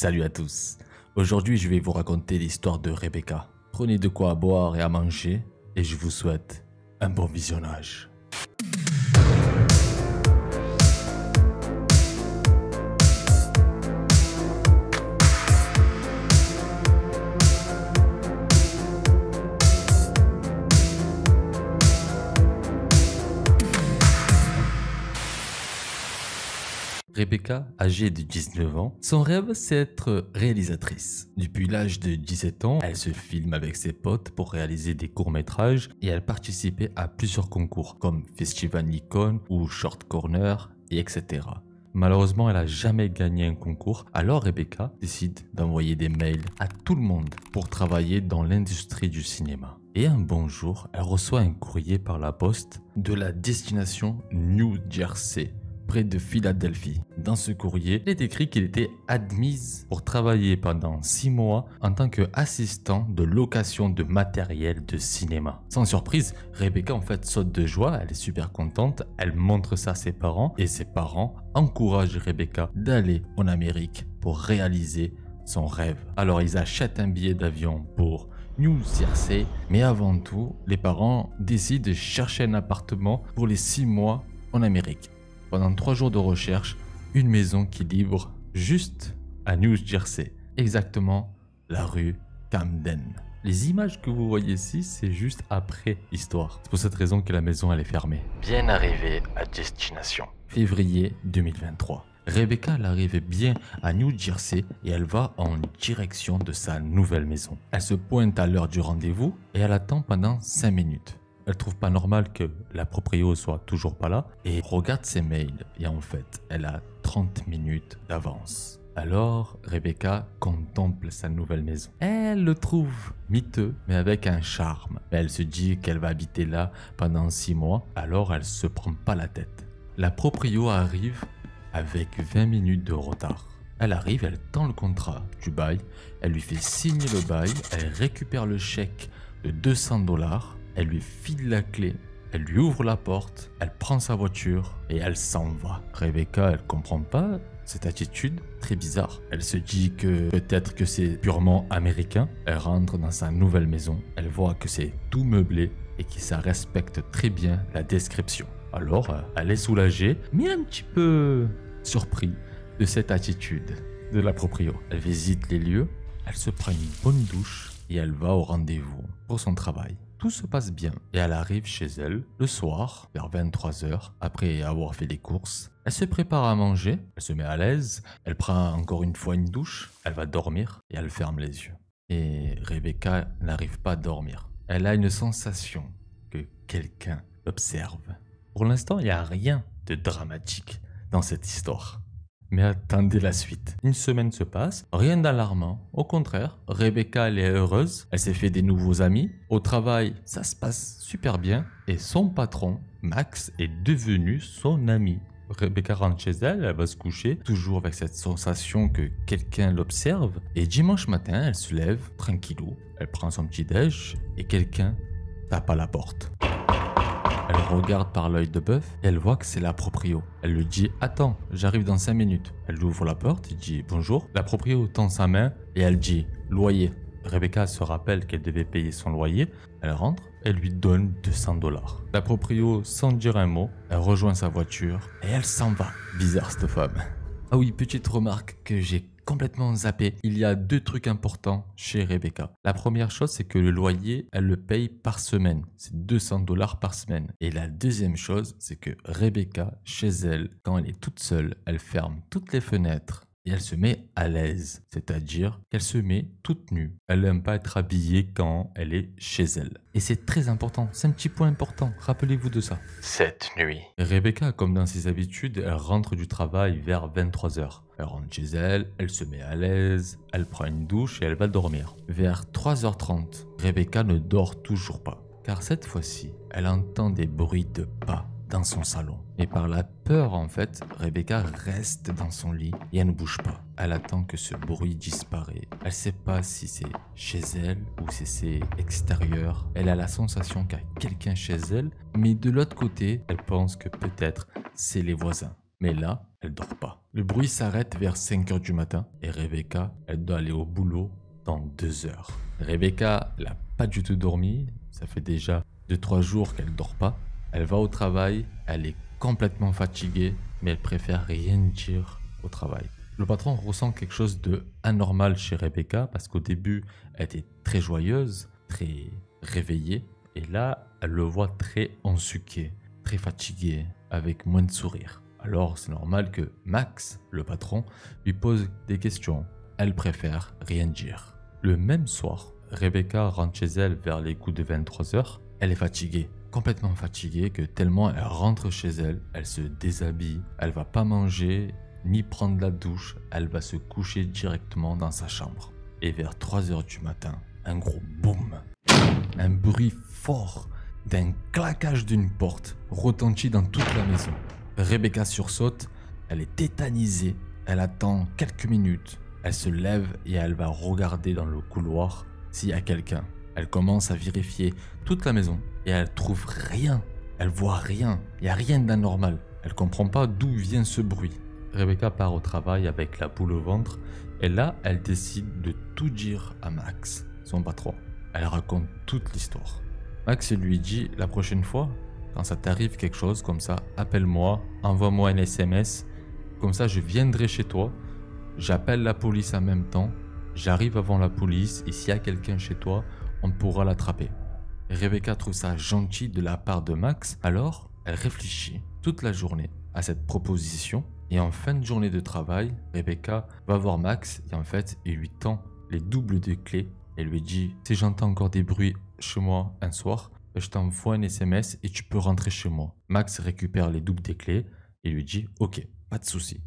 Salut à tous. Aujourd'hui, je vais vous raconter l'histoire de Rebecca. Prenez de quoi à boire et à manger et je vous souhaite un bon visionnage. Rebecca, âgée de 19 ans, son rêve c'est être réalisatrice. Depuis l'âge de 17 ans, elle se filme avec ses potes pour réaliser des courts-métrages et elle participait à plusieurs concours comme Festival Nikon ou Short Corner et etc. Malheureusement, elle n'a jamais gagné un concours, alors Rebecca décide d'envoyer des mails à tout le monde pour travailler dans l'industrie du cinéma. Et un bon jour, elle reçoit un courrier par la poste de la destination New Jersey, près de Philadelphie. Dans ce courrier, il est écrit qu'elle était admise pour travailler pendant 6 mois en tant qu'assistant de location de matériel de cinéma. Sans surprise, Rebecca en fait saute de joie, elle est super contente, elle montre ça à ses parents et ses parents encouragent Rebecca d'aller en Amérique pour réaliser son rêve. Alors ils achètent un billet d'avion pour New Jersey, mais avant tout, les parents décident de chercher un appartement pour les 6 mois en Amérique. Pendant 3 jours de recherche, une maison qui livre juste à New Jersey, exactement la rue Camden. Les images que vous voyez ici, c'est juste après l'histoire. C'est pour cette raison que la maison elle est fermée. Bien arrivée à destination. Février 2023. Rebecca elle arrive bien à New Jersey et elle va en direction de sa nouvelle maison. Elle se pointe à l'heure du rendez-vous et elle attend pendant 5 minutes. Elle trouve pas normal que la proprio soit toujours pas là et regarde ses mails et en fait elle a 30 minutes d'avance. Alors Rebecca contemple sa nouvelle maison. Elle le trouve miteux mais avec un charme. Elle se dit qu'elle va habiter là pendant 6 mois, alors elle se prend pas la tête. La proprio arrive avec 20 minutes de retard. Elle arrive, elle tend le contrat du bail, elle lui fait signer le bail, elle récupère le chèque de 200 $. Elle lui file la clé, elle lui ouvre la porte, elle prend sa voiture et elle s'en va. Rebecca, elle comprend pas cette attitude très bizarre. Elle se dit que peut-être que c'est purement américain. Elle rentre dans sa nouvelle maison, elle voit que c'est tout meublé et que ça respecte très bien la description. Alors, elle est soulagée, mais un petit peu surpris de cette attitude de la proprio. Elle visite les lieux, elle se prend une bonne douche et elle va au rendez-vous pour son travail. Tout se passe bien et elle arrive chez elle le soir vers 23 h après avoir fait les courses. Elle se prépare à manger, elle se met à l'aise, elle prend encore une fois une douche, elle va dormir et elle ferme les yeux. Et Rebecca n'arrive pas à dormir. Elle a une sensation que quelqu'un l'observe. Pour l'instant, il n'y a rien de dramatique dans cette histoire. Mais attendez la suite. Une semaine se passe, rien d'alarmant. Au contraire, Rebecca elle est heureuse, elle s'est fait des nouveaux amis. Au travail, ça se passe super bien. Et son patron, Max, est devenu son ami. Rebecca rentre chez elle, elle va se coucher, toujours avec cette sensation que quelqu'un l'observe. Et dimanche matin, elle se lève, tranquillou, elle prend son petit déj et quelqu'un tape à la porte. Elle regarde par l'œil de bœuf et elle voit que c'est la proprio. Elle lui dit « Attends, j'arrive dans 5 minutes ». Elle ouvre la porte, il dit « Bonjour ». La proprio tend sa main et elle dit « Loyer ». Rebecca se rappelle qu'elle devait payer son loyer. Elle rentre, elle lui donne 200 $. La proprio, sans dire un mot, elle rejoint sa voiture et elle s'en va. Bizarre cette femme. Ah oui, petite remarque que j'ai complètement zappé. Il y a 2 trucs importants chez Rebecca. La première chose, c'est que le loyer, elle le paye par semaine. C'est 200 $ par semaine. Et la deuxième chose, c'est que Rebecca, chez elle, quand elle est toute seule, elle ferme toutes les fenêtres et elle se met à l'aise. C'est-à-dire qu'elle se met toute nue. Elle n'aime pas être habillée quand elle est chez elle. Et c'est très important. C'est un petit point important. Rappelez-vous de ça. Cette nuit. Rebecca, comme dans ses habitudes, elle rentre du travail vers 23 h. Elle rentre chez elle, elle se met à l'aise, elle prend une douche et elle va dormir. Vers 3 h 30, Rebecca ne dort toujours pas. Car cette fois-ci, elle entend des bruits de pas dans son salon. Et par la peur en fait, Rebecca reste dans son lit et elle ne bouge pas. Elle attend que ce bruit disparaisse. Elle ne sait pas si c'est chez elle ou si c'est extérieur. Elle a la sensation qu'il y a quelqu'un chez elle, mais de l'autre côté, elle pense que peut-être c'est les voisins. Mais là, elle dort pas. Le bruit s'arrête vers 5 heures du matin et Rebecca, elle doit aller au boulot dans 2 heures. Rebecca, elle n'a pas du tout dormi. Ça fait déjà 2-3 jours qu'elle dort pas. Elle va au travail, elle est complètement fatiguée, mais elle préfère rien dire au travail. Le patron ressent quelque chose de anormal chez Rebecca parce qu'au début, elle était très joyeuse, très réveillée. Et là, elle le voit très ensuqué, très fatigué, avec moins de sourire. Alors c'est normal que Max, le patron, lui pose des questions. Elle préfère rien dire. Le même soir, Rebecca rentre chez elle vers les coups de 23 heures. Elle est fatiguée, complètement fatiguée, que tellement elle rentre chez elle, elle se déshabille, elle va pas manger ni prendre la douche, elle va se coucher directement dans sa chambre. Et vers 3 heures du matin, un gros boum, un bruit fort d'un claquage d'une porte retentit dans toute la maison. Rebecca sursaute, elle est tétanisée, elle attend quelques minutes, elle se lève et elle va regarder dans le couloir s'il y a quelqu'un. Elle commence à vérifier toute la maison et elle trouve rien, elle voit rien, il n'y a rien d'anormal. Elle comprend pas d'où vient ce bruit. Rebecca part au travail avec la boule au ventre et là elle décide de tout dire à Max, son patron. Elle raconte toute l'histoire. Max lui dit la prochaine fois, quand ça t'arrive quelque chose comme ça, appelle-moi, envoie-moi un SMS, comme ça je viendrai chez toi, j'appelle la police en même temps, j'arrive avant la police et s'il y a quelqu'un chez toi, on pourra l'attraper. Rebecca trouve ça gentil de la part de Max, alors elle réfléchit toute la journée à cette proposition et en fin de journée de travail, Rebecca va voir Max et en fait il lui tend les doubles de clés et lui dit si j'entends encore des bruits chez moi un soir, je t'envoie un SMS et tu peux rentrer chez moi. Max récupère les doubles des clés et lui dit ok, pas de souci.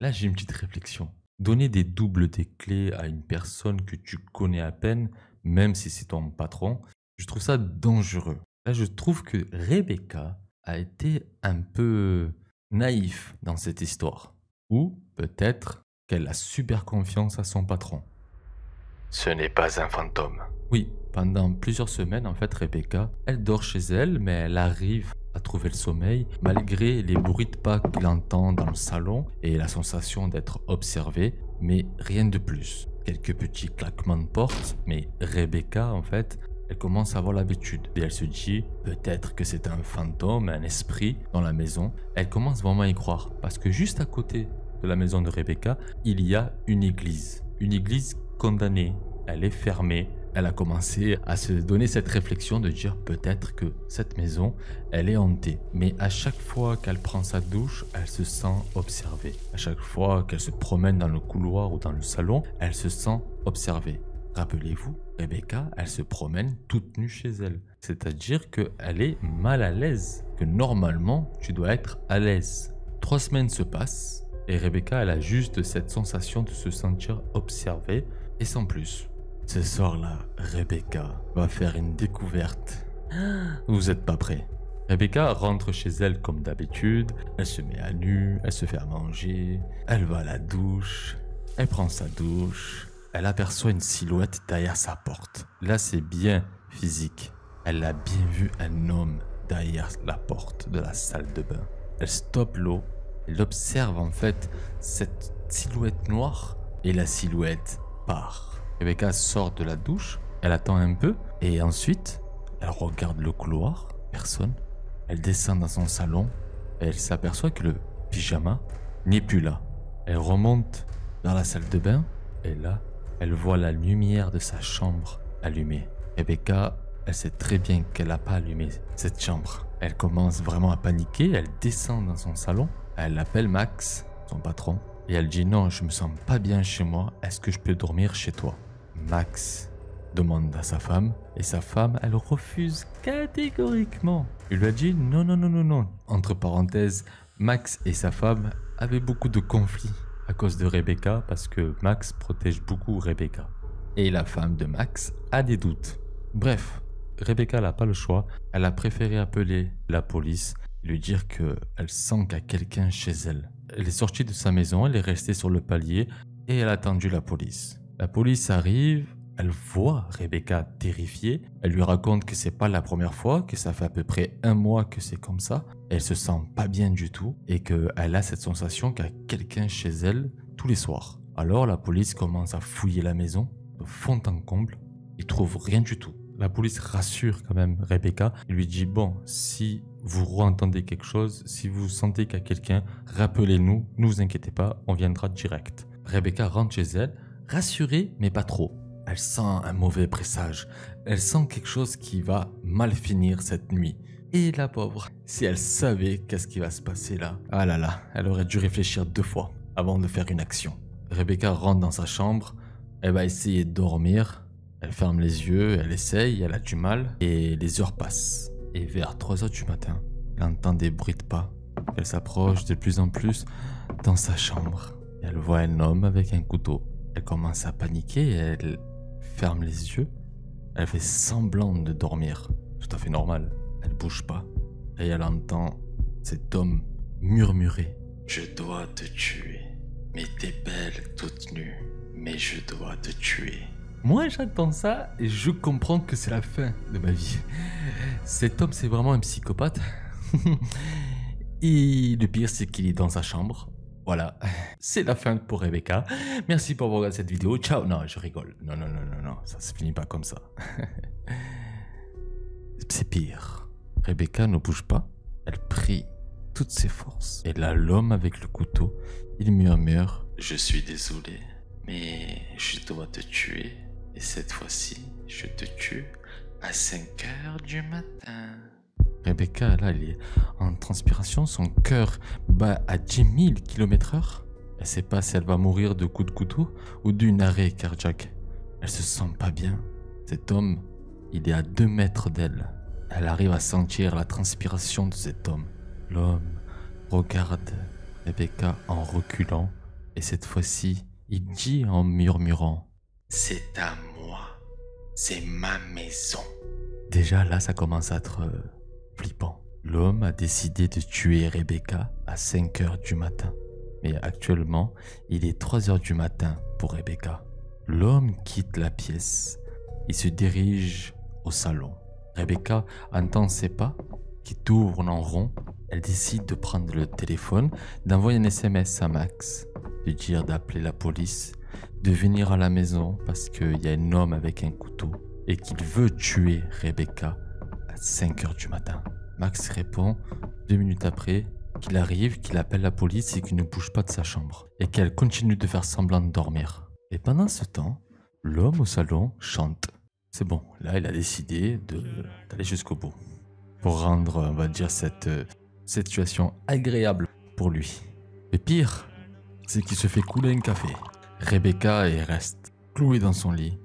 Là j'ai une petite réflexion. Donner des doubles des clés à une personne que tu connais à peine, même si c'est ton patron, je trouve ça dangereux. Là je trouve que Rebecca a été un peu naïf dans cette histoire. Ou peut-être qu'elle a super confiance à son patron. Ce n'est pas un fantôme. Oui, pendant plusieurs semaines, en fait, Rebecca, elle dort chez elle, mais elle arrive à trouver le sommeil malgré les bruits de pas qu'elle entend dans le salon et la sensation d'être observée, mais rien de plus. Quelques petits claquements de porte, mais Rebecca, en fait, elle commence à avoir l'habitude et elle se dit peut-être que c'est un fantôme, un esprit dans la maison. Elle commence vraiment à y croire parce que juste à côté de la maison de Rebecca, il y a une église condamnée. Elle est fermée. Elle a commencé à se donner cette réflexion de dire peut-être que cette maison, elle est hantée. Mais à chaque fois qu'elle prend sa douche, elle se sent observée. À chaque fois qu'elle se promène dans le couloir ou dans le salon, elle se sent observée. Rappelez-vous, Rebecca, elle se promène toute nue chez elle. C'est-à-dire qu'elle est mal à l'aise. Que normalement, tu dois être à l'aise. 3 semaines se passent et Rebecca, elle a juste cette sensation de se sentir observée et sans plus. Ce soir-là, Rebecca va faire une découverte. Vous n'êtes pas prêts. Rebecca rentre chez elle comme d'habitude. Elle se met à nu, elle se fait à manger. Elle va à la douche. Elle prend sa douche. Elle aperçoit une silhouette derrière sa porte. Là, c'est bien physique. Elle a bien vu un homme derrière la porte de la salle de bain. Elle stoppe l'eau. Elle observe en fait cette silhouette noire et la silhouette part. Rebecca sort de la douche, elle attend un peu et ensuite elle regarde le couloir, personne. Elle descend dans son salon et elle s'aperçoit que le pyjama n'est plus là. Elle remonte dans la salle de bain et là, elle voit la lumière de sa chambre allumée. Rebecca, elle sait très bien qu'elle n'a pas allumé cette chambre. Elle commence vraiment à paniquer, elle descend dans son salon, elle appelle Max, son patron, et elle dit non, je me sens pas bien chez moi, est-ce que je peux dormir chez toi? Max demande à sa femme et sa femme, elle refuse catégoriquement. Il lui a dit non, non, non, non, non. Entre parenthèses, Max et sa femme avaient beaucoup de conflits à cause de Rebecca parce que Max protège beaucoup Rebecca. Et la femme de Max a des doutes. Bref, Rebecca n'a pas le choix. Elle a préféré appeler la police et lui dire qu'elle sent qu'il y a quelqu'un chez elle. Elle est sortie de sa maison, elle est restée sur le palier et elle a attendu la police. La police arrive, Elle voit Rebecca terrifiée. Elle lui raconte que c'est pas la première fois, que ça fait à peu près 1 mois que c'est comme ça. Elle se sent pas bien du tout et qu'elle a cette sensation qu'il y a quelqu'un chez elle tous les soirs. Alors la police commence à fouiller la maison de fond en comble. Ils trouvent rien du tout. La police rassure quand même Rebecca. Il lui dit bon, si vous entendez quelque chose, si vous sentez qu'il y a quelqu'un, rappelez-nous, ne vous inquiétez pas, on viendra direct. Rebecca rentre chez elle, rassurée mais pas trop. Elle sent un mauvais présage. Elle sent quelque chose qui va mal finir cette nuit. Et la pauvre, si elle savait qu'est-ce qui va se passer là, ah là là, elle aurait dû réfléchir 2 fois avant de faire une action. Rebecca rentre dans sa chambre, elle va essayer de dormir, elle ferme les yeux, elle essaye, elle a du mal, et les heures passent. Et vers 3 h du matin, elle entend des bruits de pas. Elle s'approche de plus en plus dans sa chambre. Elle voit un homme avec un couteau. Elle commence à paniquer, elle ferme les yeux, elle fait semblant de dormir, tout à fait normal. Elle bouge pas, et elle entend cet homme murmurer « Je dois te tuer, mais t'es belle toute nue, mais je dois te tuer. » Moi j'entends ça et je comprends que c'est la fin de ma vie. Cet homme c'est vraiment un psychopathe. Et le pire c'est qu'il est dans sa chambre. Voilà, c'est la fin pour Rebecca. Merci pour avoir regardé cette vidéo. Ciao. Non, je rigole. Non, ça se finit pas comme ça. C'est pire. Rebecca ne bouge pas. Elle prie toutes ses forces. Et là, l'homme avec le couteau, il murmure « Je suis désolé, mais je dois te tuer. Et cette fois-ci, je te tue à 5 h du matin. » Rebecca, là, elle est en transpiration. Son cœur bat à 10 000 km/h. Elle ne sait pas si elle va mourir de coups de couteau ou d'une arrêt cardiaque. Elle se sent pas bien. Cet homme, il est à 2 mètres d'elle. Elle arrive à sentir la transpiration de cet homme. L'homme regarde Rebecca en reculant. Et cette fois-ci, il dit en murmurant « C'est à moi. C'est ma maison. » Déjà là, ça commence à être flippant. L'homme a décidé de tuer Rebecca à 5 h du matin. Mais actuellement, il est 3 h du matin pour Rebecca. L'homme quitte la pièce. Il se dirige au salon. Rebecca entend ses pas qui tournent en rond. Elle décide de prendre le téléphone, d'envoyer un SMS à Max, de dire d'appeler la police, de venir à la maison parce qu'il y a un homme avec un couteau et qu'il veut tuer Rebecca à 5 h du matin. Max répond 2 minutes après qu'il arrive, qu'il appelle la police et qu'il ne bouge pas de sa chambre et qu'elle continue de faire semblant de dormir. Et pendant ce temps, l'homme au salon chante. C'est bon, là il a décidé d'aller jusqu'au bout pour rendre, on va dire, cette situation agréable pour lui. Le pire, c'est qu'il se fait couler un café. Rebecca elle reste clouée dans son lit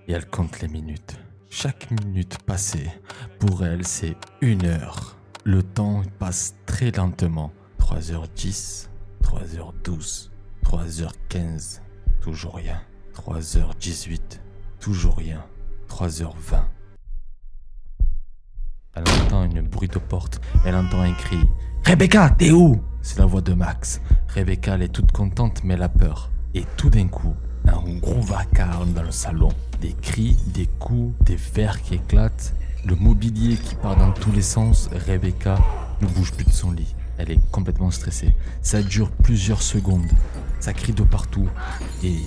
et elle compte les minutes. Chaque minute passée, pour elle, c'est 1 heure. Le temps passe très lentement. 3 h 10, 3 h 12, 3 h 15, toujours rien. 3 h 18, toujours rien. 3 h 20. Elle entend un bruit de porte. Elle entend un cri. « Rebecca, t'es où ?» C'est la voix de Max. Rebecca, elle est toute contente, mais elle a peur. Et tout d'un coup, un gros vacarme dans le salon. Des cris, des coups, des verres qui éclatent. Le mobilier qui part dans tous les sens. Rebecca ne bouge plus de son lit. Elle est complètement stressée. Ça dure plusieurs secondes. Ça crie de partout. Et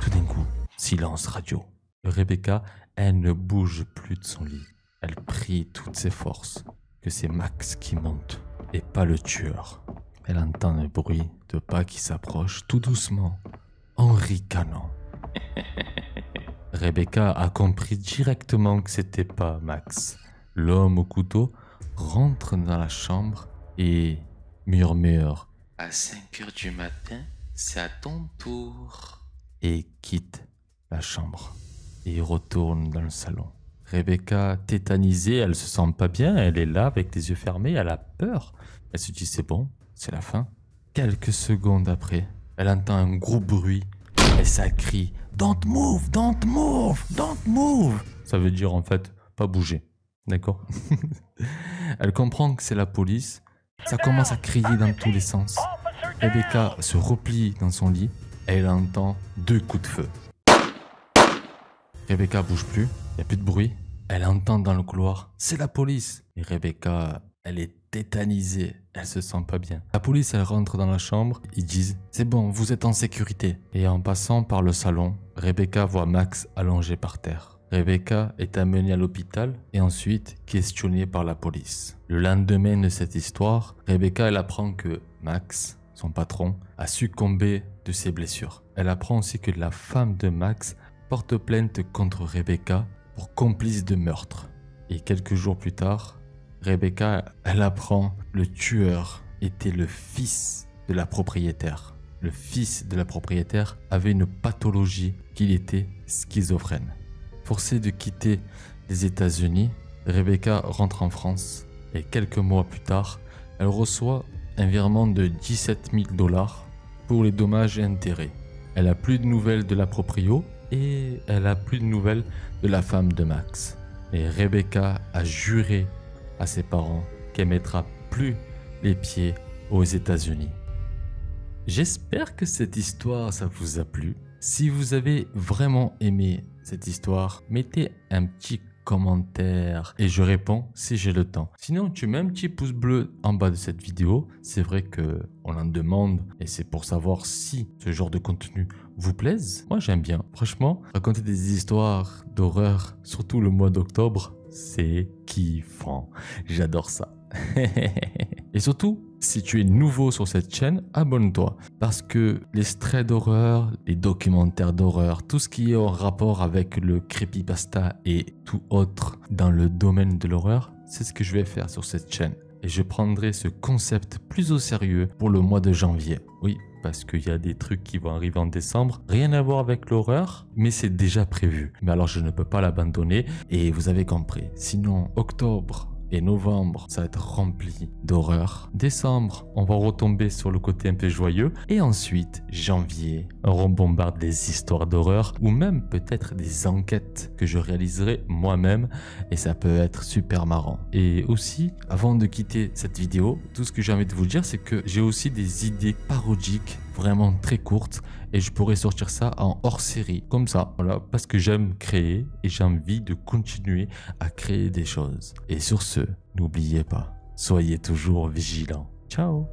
tout d'un coup, silence radio. Rebecca, elle ne bouge plus de son lit. Elle prie toutes ses forces que c'est Max qui monte et pas le tueur. Elle entend un bruit de pas qui s'approche tout doucement, en ricanant. Rebecca a compris directement que c'était pas Max. L'homme au couteau rentre dans la chambre et murmure « À 5 h du matin, c'est à ton tour » et quitte la chambre et retourne dans le salon. Rebecca, tétanisée, elle se sent pas bien, elle est là avec les yeux fermés, elle a peur. Elle se dit c'est bon, c'est la fin. Quelques secondes après, elle entend un gros bruit et ça crie « Don't move, don't move, don't move !» Ça veut dire en fait pas bouger, d'accord? Elle comprend que c'est la police, ça commence à crier dans tous les sens. Rebecca se replie dans son lit et elle entend 2 coups de feu. Rebecca bouge plus, il n'y a plus de bruit. Elle entend dans le couloir, c'est la police. Et Rebecca, elle est tétanisée, elle se sent pas bien. La police, elle rentre dans la chambre, ils disent « C'est bon, vous êtes en sécurité ». Et en passant par le salon, Rebecca voit Max allongé par terre. Rebecca est amenée à l'hôpital et ensuite questionnée par la police. Le lendemain de cette histoire, Rebecca, elle apprend que Max, son patron, a succombé de ses blessures. Elle apprend aussi que la femme de Max porte plainte contre Rebecca pour complice de meurtre. Et quelques jours plus tard, Rebecca, elle apprend le tueur était le fils de la propriétaire. Le fils de la propriétaire avait une pathologie qu'il était schizophrène. Forcée de quitter les États-Unis, Rebecca rentre en France et quelques mois plus tard, elle reçoit un virement de 17 000 $ pour les dommages et intérêts. Elle a plus de nouvelles de la proprio et elle a plus de nouvelles de la femme de Max. Et Rebecca a juré à ses parents qu'elle mettra plus les pieds aux États-Unis. J'espère que cette histoire, ça vous a plu. Si vous avez vraiment aimé cette histoire, mettez un petit commentaire et je réponds si j'ai le temps. Sinon, tu mets un petit pouce bleu en bas de cette vidéo. C'est vrai qu'on en demande et c'est pour savoir si ce genre de contenu vous plaise. Moi, j'aime bien. Franchement, raconter des histoires d'horreur, surtout le mois d'octobre, c'est kiffant. J'adore ça. Et surtout, si tu es nouveau sur cette chaîne, abonne-toi. Parce que les strays d'horreur, les documentaires d'horreur, tout ce qui est en rapport avec le creepypasta et tout autre dans le domaine de l'horreur, c'est ce que je vais faire sur cette chaîne. Et je prendrai ce concept plus au sérieux pour le mois de janvier. Oui, parce qu'il y a des trucs qui vont arriver en décembre. Rien à voir avec l'horreur, mais c'est déjà prévu. Mais alors je ne peux pas l'abandonner et vous avez compris. Sinon, octobre et novembre, ça va être rempli d'horreur. Décembre, on va retomber sur le côté un peu joyeux. Et ensuite, janvier, on rebombarde des histoires d'horreur ou même peut-être des enquêtes que je réaliserai moi-même. Et ça peut être super marrant. Et aussi, avant de quitter cette vidéo, tout ce que j'ai envie de vous dire, c'est que j'ai aussi des idées parodiques vraiment très courtes et je pourrais sortir ça en hors-série comme ça, voilà, parce que j'aime créer et j'ai envie de continuer à créer des choses. Et sur ce, n'oubliez pas, soyez toujours vigilants. Ciao.